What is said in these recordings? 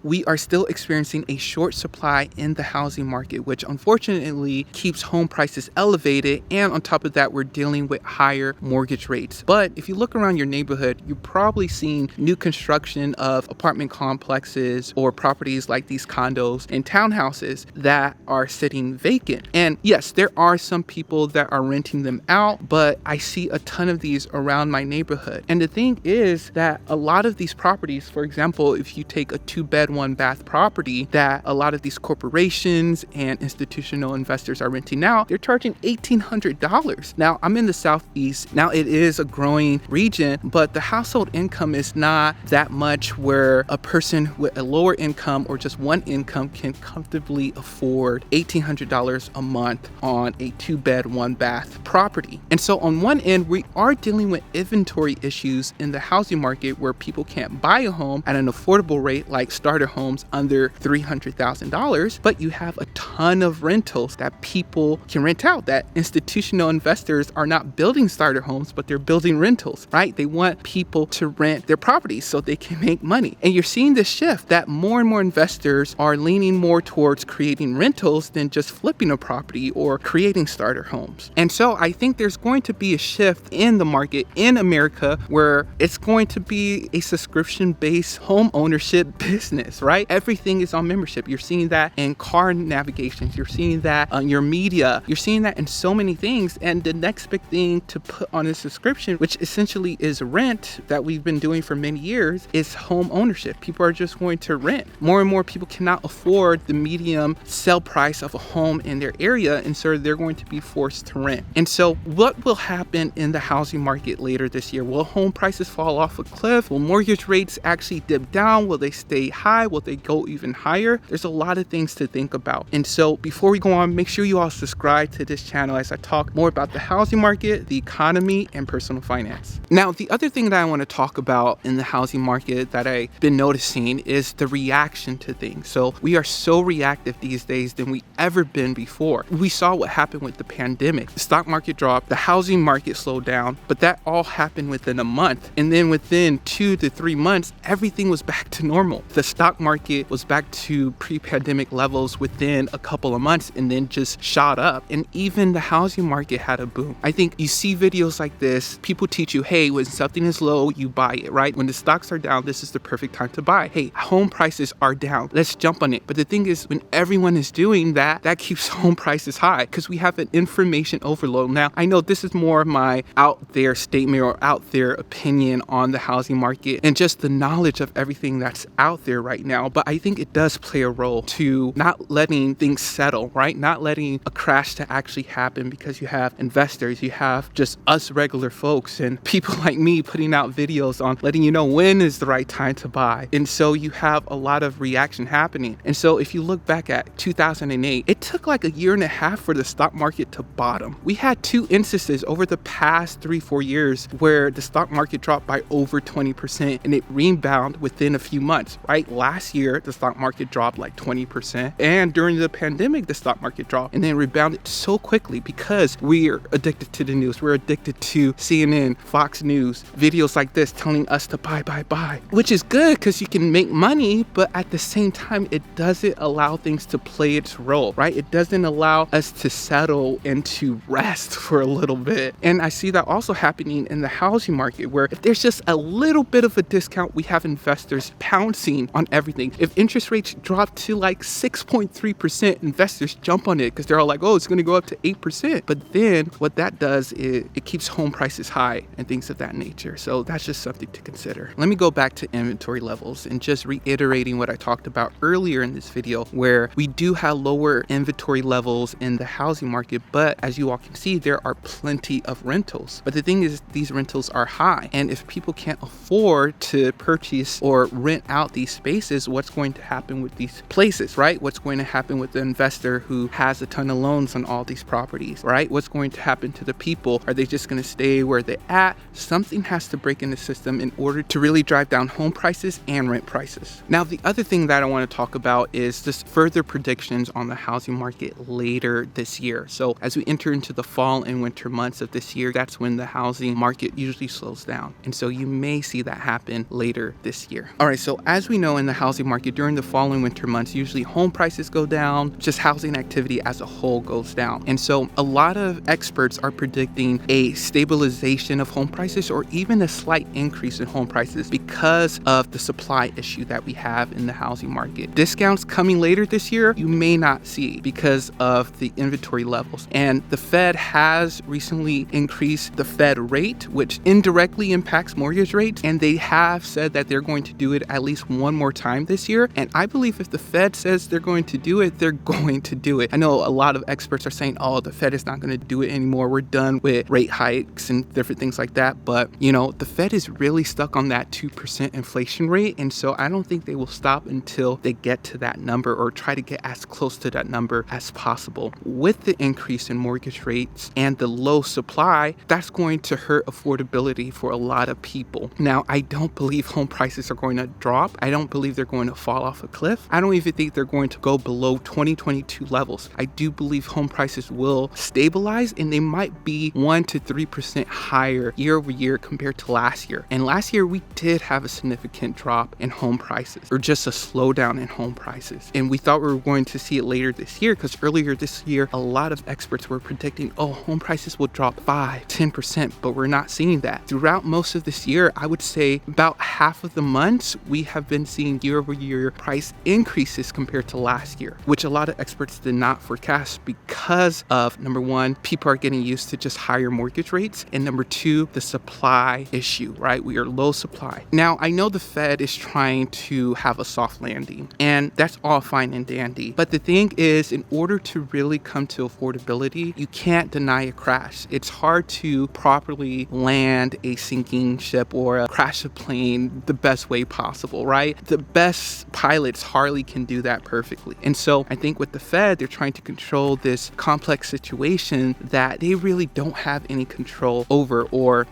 we are still experiencing a short supply in the housing market, which unfortunately keeps home prices elevated. And on top of that, we're dealing with higher mortgage rates. But if you look around your neighborhood, you're probably seeing new construction of apartment complexes or properties like these condos and townhouses that are sitting vacant. And yes, there are some people that are renting them out, but I see a ton of these around my neighborhood. And the thing is that a lot of these properties, for example, if you take a 2-bed, 1-bath property that a lot of these corporations and institutional investors are renting out, they're charging $1,800. Now, I'm in the Southeast. Now, it is a growing region, but the household income is not that much where a person with a lower income or just one income can comfortably afford $1,800 a month on a 2-bed, 1-bath property. And so on one end, we are dealing with inventory issues in the housing market where people can't buy a home at an affordable rate like starter homes under $300,000, but you have a ton of rentals that people can rent out, that institutional investors are not building starter homes, but they're building rentals, right? They want people to rent their properties so they can make money. And you're seeing this shift that more and more investors are leaning more towards creating rentals than just flipping a property or creating starter homes. And so I think there's going to be a shift in the market in America where it's going to be a subscription-based home ownership business, right? Everything is on membership. You're seeing that in car navigations. You're seeing that on your media. You're seeing that in so many things. And the next big thing to put on a subscription, which essentially is rent that we've been doing for many years, is home ownership. People are just going to rent. More and more people cannot afford the medium sell price of a home in their area, and so they're going to be forced to rent. And so what will happen in the housing market later this year? Will home prices fall off a cliff? Will mortgage rates actually dip down? Will they stay high? Will they go even higher? There's a lot of things to think about. And so before we go on, make sure you all subscribe to this channel as I talk more about the housing market, the economy, and personal finance. Now, the other thing that I want to talk about in the housing market that I've been noticing is the reaction to things. So we are so reactive these days than we ever been before. We saw what happened with the pandemic. The stock market dropped, the housing market slowed down, but that all happened within a month. And then within 2 to 3 months, everything was back to normal. The stock market was back to pre-pandemic levels within a couple of months and then just shot up. And even the housing market had a boom. I think you see videos like this, people teach you, hey, when something is low, you buy it, right? When the stocks are down, this is the perfect time to buy. Hey, home prices are down. Let's jump on it. But the thing is, when everyone is doing that, that keeps home prices high because we have an information overload. Now, I know this is more of my out there statement or out there opinion on the housing market and just the knowledge of everything that's out there right now. But I think it does play a role to not letting things settle, right? Not letting a crash to actually happen because you have investors, you have just us regular folks and people like me putting out videos on letting you know when is the right time to buy. And so you have a lot of reaction happening. And so if you look back at 2008, it took like a year and a half for the stock market to bottom. We had 2 instances over the past 3-4 years where the stock market dropped by over 20% and it rebounded within a few months, right? Last year, the stock market dropped like 20%. And during the pandemic, the stock market dropped and then rebounded so quickly because we're addicted to the news. We're addicted to CNN, Fox News, videos like this telling us to buy, which is good because you can make money, but at the same time, it doesn't allow things to play its role, right? It doesn't allow us to settle and to rest for a little bit. And I see that also happening in the housing market where if there's just a little bit of a discount, we have investors pouncing on everything. If interest rates drop to like 6.3%, investors jump on it because they're all like, oh, it's going to go up to 8%. But then what that does is it keeps home prices high and things of that nature. So that's just something to consider. Let me go back to inventory levels and just reiterating what I talked about earlier in this video, where we do have lower inventory levels in the housing market, but as you all can see, there are plenty of rentals. But the thing is, these rentals are high. And if people can't afford to purchase or rent out these spaces, what's going to happen with these places, right? What's going to happen with the investor who has a ton of loans on all these properties, right? What's going to happen to the people? Are they just going to stay where they're at? Something has to break in the system in order to really drive down home prices and rent prices. Now, the other thing that I want to talk about is just further predictions on the housing market later this year. So as we enter into the fall and winter months of this year, that's when the housing market usually slows down. And so you may see that happen later this year. All right, so as we know in the housing market during the fall and winter months, usually home prices go down, just housing activity as a whole goes down. And so a lot of experts are predicting a stabilization of home prices or even a slight increase in home prices because of the supply issue that we have in the housing market. Discounts coming later this year, you may not see because of the inventory levels. And the Fed has recently increased the Fed rate, which indirectly impacts mortgage rates. And they have said that they're going to do it at least one more time this year. And I believe if the Fed says they're going to do it, they're going to do it. I know a lot of experts are saying, oh, the Fed is not going to do it anymore. We're done with rate hikes and different things like that. But, the Fed is really stuck on that 2% inflation rate. And so I don't think they will stop until they get to that number or try to get as close to that number as possible. With the increase in mortgage rates and the low supply, that's going to hurt affordability for a lot of people. Now, I don't believe home prices are going to drop. I don't believe they're going to fall off a cliff. I don't even think they're going to go below 2022 levels. I do believe home prices will stabilize and they might be 1 to 3% higher year over year compared to last year. And last year we did have a significant drop in home prices, or just a slowdown in home prices. And we thought we were going to see it later this year because earlier this year, a lot of experts were predicting, home prices will drop 5-10%, but we're not seeing that. Throughout most of this year, I would say about half of the months, we have been seeing year over year price increases compared to last year, which a lot of experts did not forecast because of, number one, people are getting used to just higher mortgage rates, and number two, the supply issue, right? We are low supply. Now, I know the Fed is trying to have a soft landing, and that's all fine and dandy. But the thing is, in order to really come to affordability, you can't deny a crash. It's hard to properly land a sinking ship or crash a plane the best way possible, right? The best pilots hardly can do that perfectly. And so I think with the Fed, they're trying to control this complex situation that they really don't have any control over, or,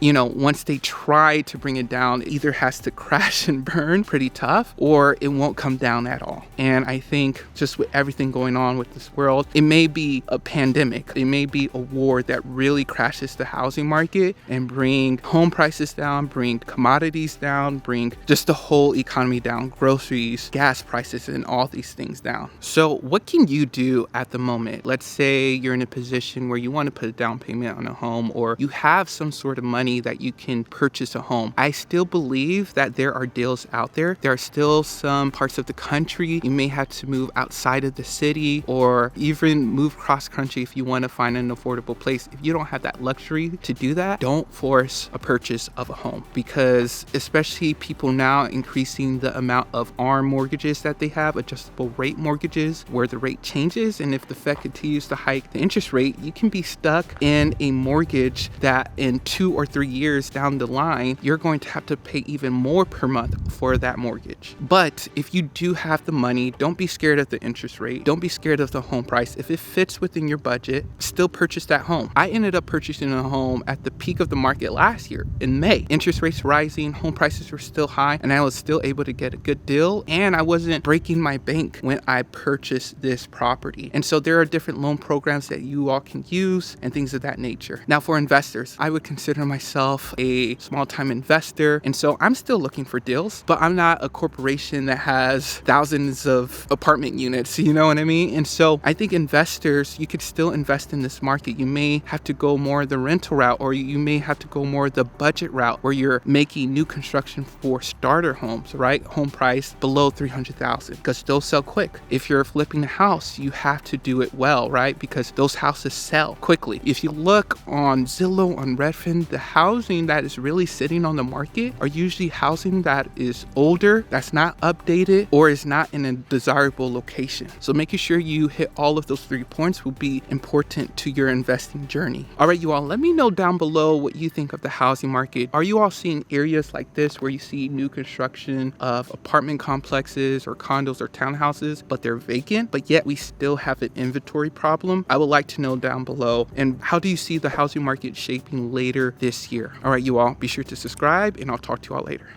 once they try to bring it down, it either has to crash and burn pretty tough or it won't come down at all. And I think just with everything going on with this world, it may be a pandemic, it may be a war that really crashes the housing market and bring home prices down, bring commodities down, bring just the whole economy down, groceries, gas prices, and all these things down. So what can you do at the moment? Let's say you're in a position where you want to put a down payment on a home, or you have some sort of money that you can purchase a home. I still believe that there are deals out there. There are still some parts of the country you may have to move outside of the city or even move cross country if you want to find an affordable place. If you don't have that luxury to do that, don't force a purchase of a home, because especially people now increasing the amount of ARM mortgages that they have, adjustable rate mortgages, where the rate changes. And if the Fed continues to hike the interest rate, you can be stuck in a mortgage that in 2 or 3 years down the line, you're going to have to pay even more per month for that mortgage. But if you do have the money, don't be scared of the interest rate. Don't be scared of the home price. If it fits within your budget, still purchase that home. I ended up purchasing a home at the peak of the market last year in May. Interest rates rising, home prices were still high, and I was still able to get a good deal, and I wasn't breaking my bank when I purchased this property. And so there are different loan programs that you all can use and things of that nature. Now, for investors, I would consider myself a small-time investor, and so I'm still looking for deals, but I'm not a corporation that has thousands of apartment units, you know what I mean? And so I think investors, you could still invest in this market. You may have to go more the rental route, or you may have to go more the budget route where you're making new construction for starter homes, right? Home price below $300,000, because those sell quick. If you're flipping a house, you have to do it well, right? Because those houses sell quickly. If you look on Zillow, on Redfin, the housing that is really sitting on the market are usually housing that is older, that's not updated, or is not in a desirable location. So making sure you hit all of those 3 points will be important to your investing journey. All right, you all, let me know down below what you think of the housing market. Are you all seeing areas like this where you see new construction of apartment complexes or condos or townhouses, but they're vacant, but yet we still have an inventory problem? I would like to know down below. And how do you see the housing market shaping later this year? All right, you all, be sure to subscribe, and I'll talk to you all later.